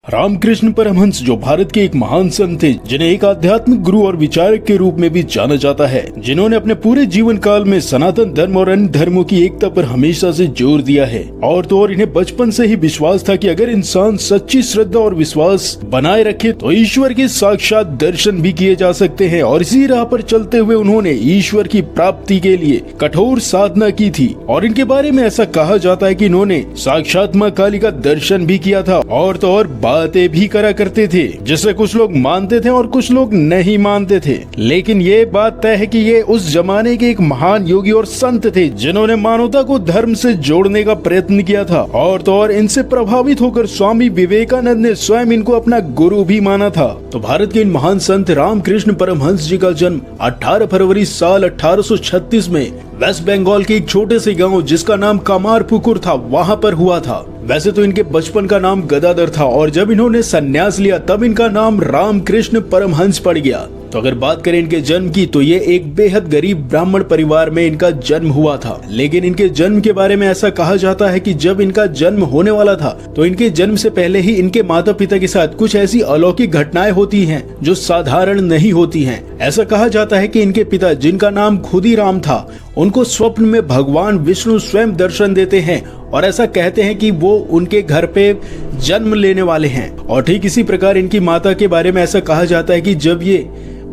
रामकृष्ण परमहंस जो भारत के एक महान संत थे, जिन्हें एक आध्यात्मिक गुरु और विचारक के रूप में भी जाना जाता है, जिन्होंने अपने पूरे जीवन काल में सनातन धर्म और अन्य धर्मों की एकता पर हमेशा से जोर दिया है। और तो और इन्हें बचपन से ही विश्वास था कि अगर इंसान सच्ची श्रद्धा और विश्वास बनाए रखे तो ईश्वर के साक्षात दर्शन भी किए जा सकते हैं। और इसी राह पर चलते हुए उन्होंने ईश्वर की प्राप्ति के लिए कठोर साधना की थी। और इनके बारे में ऐसा कहा जाता है कि इन्होंने साक्षात मां काली का दर्शन भी किया था और तो और बातें भी करा करते थे, जिसे कुछ लोग मानते थे और कुछ लोग नहीं मानते थे। लेकिन ये बात तय है कि ये उस जमाने के एक महान योगी और संत थे, जिन्होंने मानवता को धर्म से जोड़ने का प्रयत्न किया था। और तो और इनसे प्रभावित होकर स्वामी विवेकानंद ने स्वयं इनको अपना गुरु भी माना था। तो भारत के इन महान संत रामकृष्ण परमहंस जी का जन्म 18 फरवरी साल 1836 में वेस्ट बंगाल के एक छोटे से गांव जिसका नाम कामारपुकुर था, वहां पर हुआ था। वैसे तो इनके बचपन का नाम गदाधर था और जब इन्होंने संन्यास लिया तब इनका नाम रामकृष्ण परमहंस पड़ गया। तो अगर बात करें इनके जन्म की तो ये एक बेहद गरीब ब्राह्मण परिवार में इनका जन्म हुआ था। लेकिन इनके जन्म के बारे में ऐसा कहा जाता है कि जब इनका जन्म होने वाला था तो इनके जन्म से पहले ही इनके माता पिता के साथ कुछ ऐसी अलौकिक घटनाएं होती हैं जो साधारण नहीं होती हैं। ऐसा कहा जाता है कि इनके पिता, जिनका नाम खुदीराम था, उनको स्वप्न में भगवान विष्णु स्वयं दर्शन देते हैं और ऐसा कहते हैं कि वो उनके घर पे जन्म लेने वाले हैं। और ठीक इसी प्रकार इनकी माता के बारे में ऐसा कहा जाता है कि जब ये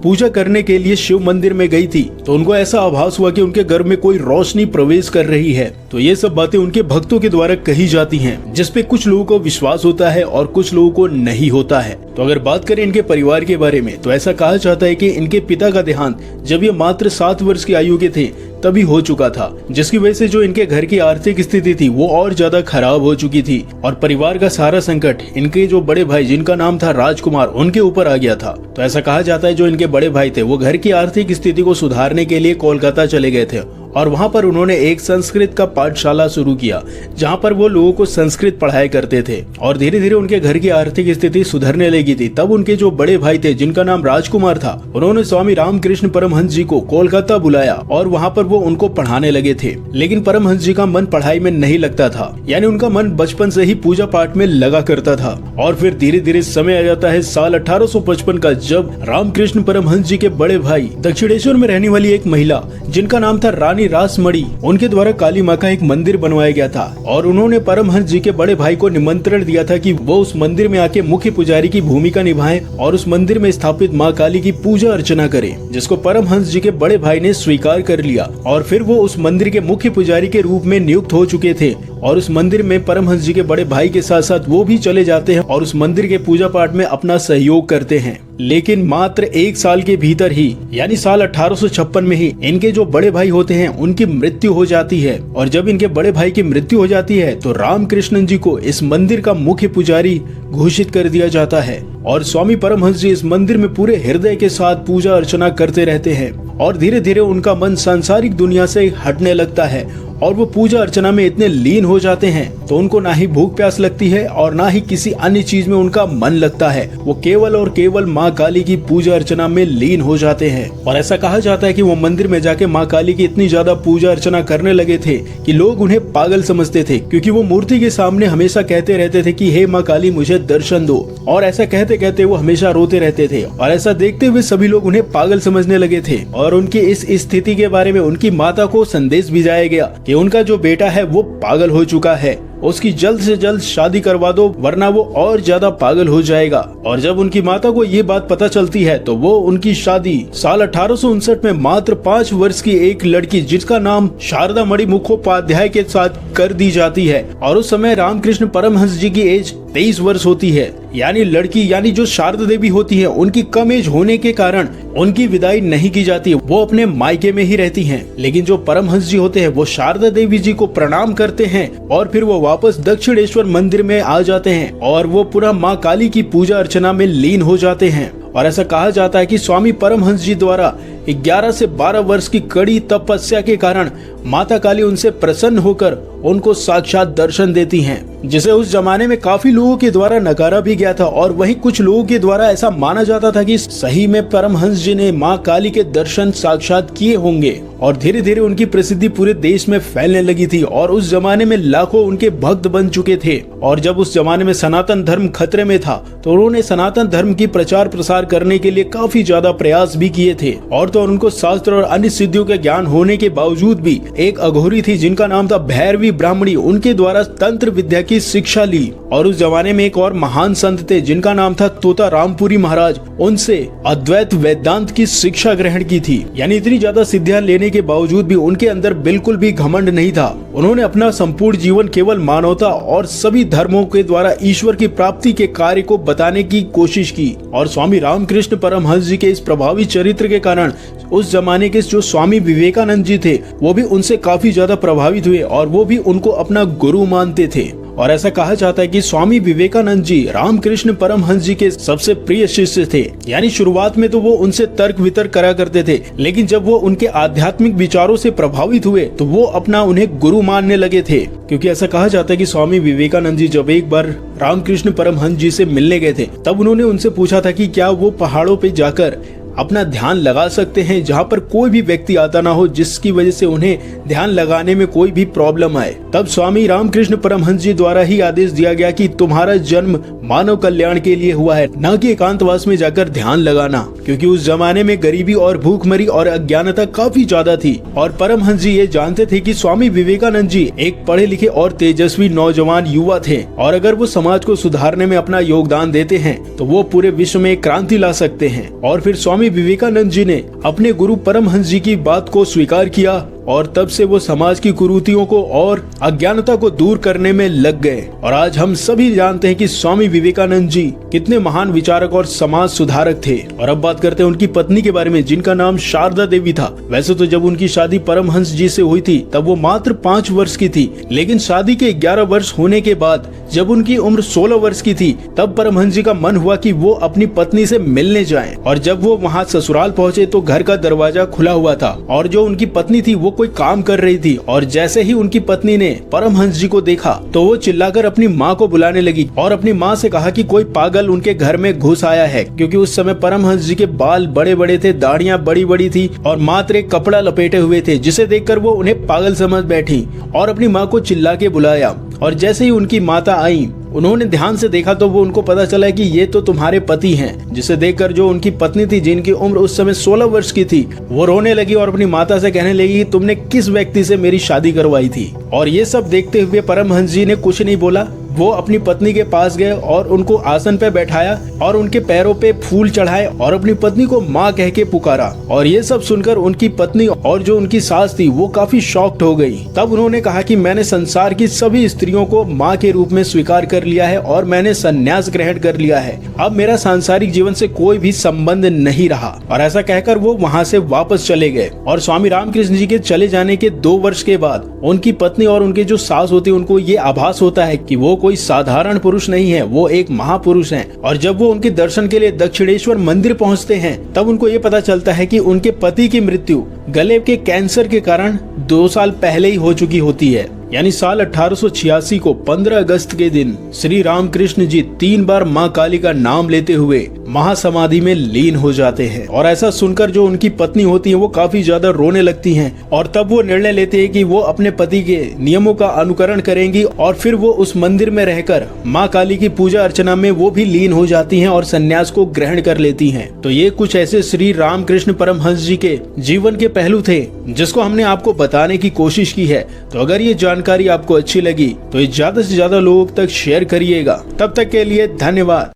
पूजा करने के लिए शिव मंदिर में गई थी तो उनको ऐसा आभास हुआ कि उनके घर में कोई रोशनी प्रवेश कर रही है। तो ये सब बातें उनके भक्तों के द्वारा कही जाती हैं, जिसपे कुछ लोगों को विश्वास होता है और कुछ लोगों को नहीं होता है। तो अगर बात करें इनके परिवार के बारे में तो ऐसा कहा जाता है कि इनके पिता का देहांत जब ये मात्र 7 वर्ष की आयु के थे तभी हो चुका था, जिसकी वजह से जो इनके घर की आर्थिक स्थिति थी वो और ज्यादा खराब हो चुकी थी और परिवार का सारा संकट इनके जो बड़े भाई, जिनका नाम था राजकुमार, उनके ऊपर आ गया था। तो ऐसा कहा जाता है जो इनके बड़े भाई थे वो घर की आर्थिक स्थिति को सुधारने के लिए कोलकाता चले गए थे और वहां पर उन्होंने एक संस्कृत का पाठशाला शुरू किया, जहां पर वो लोगों को संस्कृत पढ़ाया करते थे। और धीरे धीरे उनके घर की आर्थिक स्थिति सुधरने लगी थी। तब उनके जो बड़े भाई थे, जिनका नाम राजकुमार था, उन्होंने स्वामी रामकृष्ण परमहंस जी को कोलकाता बुलाया और वहां पर वो उनको पढ़ाने लगे थे। लेकिन परमहंस जी का मन पढ़ाई में नहीं लगता था, यानी उनका मन बचपन से ही पूजा पाठ में लगा करता था। और फिर धीरे धीरे समय आ जाता है साल 1855 का, जब रामकृष्ण परमहंस जी के बड़े भाई दक्षिणेश्वर में रहने वाली एक महिला, जिनका नाम था रानी रासमणी, उनके द्वारा काली माँ का एक मंदिर बनवाया गया था। और उन्होंने परमहंस जी के बड़े भाई को निमंत्रण दिया था कि वो उस मंदिर में आके मुख्य पुजारी की भूमिका निभाएं और उस मंदिर में स्थापित माँ काली की पूजा अर्चना करें, जिसको परमहंस जी के बड़े भाई ने स्वीकार कर लिया। और फिर वो उस मंदिर के मुख्य पुजारी के रूप में नियुक्त हो चुके थे और उस मंदिर में परमहंस जी के बड़े भाई के साथ साथ वो भी चले जाते हैं और उस मंदिर के पूजा पाठ में अपना सहयोग करते हैं। लेकिन मात्र 1 साल के भीतर ही, यानी साल 1856 में ही, इनके जो बड़े भाई होते हैं उनकी मृत्यु हो जाती है। और जब इनके बड़े भाई की मृत्यु हो जाती है तो रामकृष्ण जी को इस मंदिर का मुख्य पुजारी घोषित कर दिया जाता है और स्वामी परमहंस जी इस मंदिर में पूरे हृदय के साथ पूजा अर्चना करते रहते हैं। और धीरे धीरे उनका मन सांसारिक दुनिया से हटने लगता है और वो पूजा अर्चना में इतने लीन हो जाते हैं तो उनको ना ही भूख प्यास लगती है और ना ही किसी अन्य चीज में उनका मन लगता है। वो केवल और केवल माँ काली की पूजा अर्चना में लीन हो जाते हैं। और ऐसा कहा जाता है कि वो मंदिर में जाके माँ काली की इतनी ज्यादा पूजा अर्चना करने लगे थे कि लोग उन्हें पागल समझते थे, क्योंकि वो मूर्ति के सामने हमेशा कहते रहते थे कि हे माँ काली, मुझे दर्शन दो। और ऐसा कहते कहते वो हमेशा रोते रहते थे और ऐसा देखते हुए सभी लोग उन्हें पागल समझने लगे थे। और उनकी इस स्थिति के बारे में उनकी माता को संदेश भिजाया गया कि उनका जो बेटा है वो पागल हो चुका है, उसकी जल्द से जल्द शादी करवा दो वरना वो और ज्यादा पागल हो जाएगा। और जब उनकी माता को ये बात पता चलती है तो वो उनकी शादी साल 1859 में मात्र 5 वर्ष की एक लड़की, जिसका नाम शारदा मणि मुखोपाध्याय के साथ कर दी जाती है। और उस समय रामकृष्ण परमहंस जी की एज 23 वर्ष होती है। यानी लड़की, यानी जो शारदा देवी होती है, उनकी कम एज होने के कारण उनकी विदाई नहीं की जाती, वो अपने मायके में ही रहती हैं। लेकिन जो परमहंस जी होते हैं वो शारदा देवी जी को प्रणाम करते हैं और फिर वो वापस दक्षिणेश्वर मंदिर में आ जाते हैं और वो पुनः माँ काली की पूजा अर्चना में लीन हो जाते हैं। और ऐसा कहा जाता है कि स्वामी परमहंस जी द्वारा 11 से 12 वर्ष की कड़ी तपस्या के कारण माता काली उनसे प्रसन्न होकर उनको साक्षात दर्शन देती हैं, जिसे उस जमाने में काफी लोगों के द्वारा नकारा भी गया था। और वहीं कुछ लोगों के द्वारा ऐसा माना जाता था कि सही में परमहंस जी ने माँ काली के दर्शन साक्षात किए होंगे। और धीरे धीरे उनकी प्रसिद्धि पूरे देश में फैलने लगी थी और उस जमाने में लाखों उनके भक्त बन चुके थे। और जब उस जमाने में सनातन धर्म खतरे में था तो उन्होंने सनातन धर्म की प्रचार प्रसार करने के लिए काफी ज्यादा प्रयास भी किए थे। और तो उनको शास्त्र और अन्य सिद्धियों के ज्ञान होने के बावजूद भी एक अघोरी थी जिनका नाम था भैरवी ब्राह्मणी, उनके द्वारा तंत्र विद्या की शिक्षा ली। और उस जमाने में एक और महान संत थे जिनका नाम था तोता रामपुरी महाराज, उनसे अद्वैत वेदांत की शिक्षा ग्रहण की थी। यानी इतनी ज्यादा सिद्धियां लेने के बावजूद भी उनके अंदर बिल्कुल भी घमंड नहीं था। उन्होंने अपना संपूर्ण जीवन केवल मानवता और सभी धर्मों के द्वारा ईश्वर की प्राप्ति के कार्य को बताने की कोशिश की। और स्वामी रामकृष्ण परमहंस जी के इस प्रभावी चरित्र के कारण उस जमाने के जो स्वामी विवेकानंद जी थे वो भी उनसे काफी ज्यादा प्रभावित हुए और वो भी उनको अपना गुरु मानते थे। और ऐसा कहा जाता है कि स्वामी विवेकानंद जी रामकृष्ण परमहंस जी के सबसे प्रिय शिष्य थे। यानी शुरुआत में तो वो उनसे तर्क वितर्क करा करते थे, लेकिन जब वो उनके आध्यात्मिक विचारों से प्रभावित हुए तो वो अपना उन्हें गुरु मानने लगे थे। क्योंकि ऐसा कहा जाता है कि स्वामी विवेकानंद जी जब एक बार रामकृष्ण परमहंस जी से मिलने गए थे तब उन्होंने उनसे पूछा था कि क्या वो पहाड़ों पे जाकर अपना ध्यान लगा सकते हैं जहाँ पर कोई भी व्यक्ति आता ना हो, जिसकी वजह से उन्हें ध्यान लगाने में कोई भी प्रॉब्लम आए। तब स्वामी रामकृष्ण परमहंस जी द्वारा ही आदेश दिया गया कि तुम्हारा जन्म मानव कल्याण के लिए हुआ है, न कि एकांतवास में जाकर ध्यान लगाना। क्योंकि उस जमाने में गरीबी और भूखमरी और अज्ञानता काफी ज्यादा थी और परमहंस जी ये जानते थे कि स्वामी विवेकानंद जी एक पढ़े लिखे और तेजस्वी नौजवान युवा थे और अगर वो समाज को सुधारने में अपना योगदान देते हैं तो वो पूरे विश्व में क्रांति ला सकते हैं। और फिर स्वामी विवेकानंद जी ने अपने गुरु परमहंस जी की बात को स्वीकार किया और तब से वो समाज की कुरीतियों को और अज्ञानता को दूर करने में लग गए। और आज हम सभी जानते हैं कि स्वामी विवेकानंद जी कितने महान विचारक और समाज सुधारक थे। और अब बात करते हैं उनकी पत्नी के बारे में जिनका नाम शारदा देवी था। वैसे तो जब उनकी शादी परमहंस जी से हुई थी तब वो मात्र 5 वर्ष की थी, लेकिन शादी के 11 वर्ष होने के बाद जब उनकी उम्र 16 वर्ष की थी तब परमहंस जी का मन हुआ कि वो अपनी पत्नी से मिलने जाएं। और जब वो वहाँ ससुराल पहुँचे तो घर का दरवाजा खुला हुआ था और जो उनकी पत्नी थी वो कोई काम कर रही थी। और जैसे ही उनकी पत्नी ने परमहंस जी को देखा तो वो चिल्लाकर अपनी माँ को बुलाने लगी और अपनी माँ से कहा कि कोई पागल उनके घर में घुस आया है। क्योंकि उस समय परमहंस जी के बाल बड़े बड़े थे, दाढ़ियाँ बड़ी बड़ी थी और मात्र एक कपड़ा लपेटे हुए थे, जिसे देखकर वो उन्हें पागल समझ बैठी और अपनी माँ को चिल्ला के बुलाया। और जैसे ही उनकी माता आई उन्होंने ध्यान से देखा तो वो उनको पता चला कि ये तो तुम्हारे पति हैं। जिसे देखकर जो उनकी पत्नी थी जिनकी उम्र उस समय 16 वर्ष की थी वो रोने लगी और अपनी माता से कहने लगी कि तुमने किस व्यक्ति से मेरी शादी करवाई थी। और ये सब देखते हुए परमहंस जी ने कुछ नहीं बोला। वो अपनी पत्नी के पास गए और उनको आसन पे बैठाया और उनके पैरों पे फूल चढ़ाए और अपनी पत्नी को माँ कह के पुकारा। और ये सब सुनकर उनकी पत्नी और जो उनकी सास थी वो काफी शॉक्ड हो गई। तब उन्होंने कहा कि मैंने संसार की सभी स्त्रियों को माँ के रूप में स्वीकार कर लिया है और मैंने संन्यास ग्रहण कर लिया है। अब मेरा सांसारिक जीवन से कोई भी संबंध नहीं रहा। और ऐसा कहकर वो वहाँ से वापस चले गए। और स्वामी रामकृष्ण जी के चले जाने के 2 वर्ष के बाद उनकी पत्नी और उनके जो सास होती है उनको ये आभास होता है कि वो कोई साधारण पुरुष नहीं है, वो एक महापुरुष हैं। और जब वो उनके दर्शन के लिए दक्षिणेश्वर मंदिर पहुंचते हैं तब उनको ये पता चलता है कि उनके पति की मृत्यु गले के कैंसर के कारण 2 साल पहले ही हो चुकी होती है। यानी साल 1886 को 15 अगस्त के दिन श्री रामकृष्ण जी 3 बार माँ काली का नाम लेते हुए महासमाधि में लीन हो जाते हैं। और ऐसा सुनकर जो उनकी पत्नी होती है वो काफी ज्यादा रोने लगती हैं और तब वो निर्णय लेते हैं कि वो अपने पति के नियमों का अनुकरण करेंगी और फिर वो उस मंदिर में रहकर माँ काली की पूजा अर्चना में वो भी लीन हो जाती हैं और संन्यास को ग्रहण कर लेती हैं। तो ये कुछ ऐसे श्री रामकृष्ण परमहंस जी के जीवन के पहलू थे जिसको हमने आपको बताने की कोशिश की है। तो अगर ये जानकारी आपको अच्छी लगी तो ज्यादा से ज्यादा लोगों तक शेयर करिएगा। तब तक के लिए धन्यवाद।